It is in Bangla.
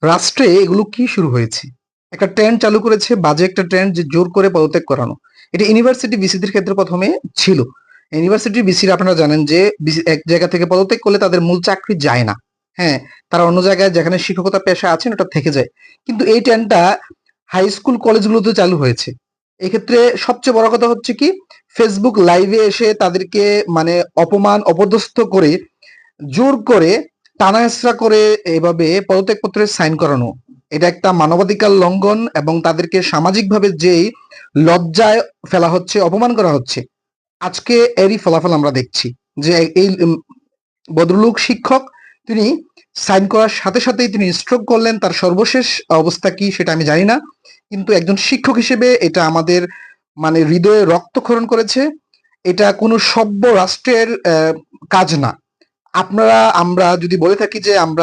রাষ্ট্রে এগুলো কি শুরু হয়েছে? একটা ট্রেন্ড চালু করেছে, বাজে একটা ট্রেন্ড, যে জোর করে পদত্যাগ করানো। এটা ইউনিভার্সিটি ভিসিদের ক্ষেত্রে ১ম এ ছিল। ইউনিভার্সিটির ভিসিরা আপনারা জানেন যে এক জায়গা থেকে পদত্যাগ করলে তাদের মূল চাকরি যায় না। হ্যাঁ? তারা অন্য জায়গায় যেখানে শিক্ষকতা পেশায় আছেন ওটা থেকে যায়। কিন্তু এই ট্রেন্ডটা হাই স্কুল কলেজগুলোতেও চালু হয়েছে। এক্ষেত্রে সবচেয়ে বড় কথা হচ্ছে কি, Facebook লাইভে এসে তাদেরকে মানে অপমান, অপদস্থ করে, জোর করে, টানা-হেঁচড়া করে এভাবে পদত্যাগপত্রে সাইন করানো। এটা একটা মানবাধিকার লঙ্ঘন এবং তাদেরকে সামাজিকভাবে যেই লজ্জায় ফেলা হচ্ছে, অপমান করা হচ্ছে। আজকে এরই ফলাফল আমরা দেখছি। যে এই ভদ্রলোক শিক্ষক, তিনি সাইন করার সাথে সাথেই তিনি স্ট্রোক করলেন। তার সর্বশেষ অবস্থা কি সেটা আমি জানি না। কিন্তু একজন শিক্ষক হিসেবে এটা আমাদের মানে হৃদয়ে রক্তক্ষরণ করেছে। এটা কোনো সভ্য রাষ্ট্রের কাজ না। আমরা যদি বলে থাকি যে আমরা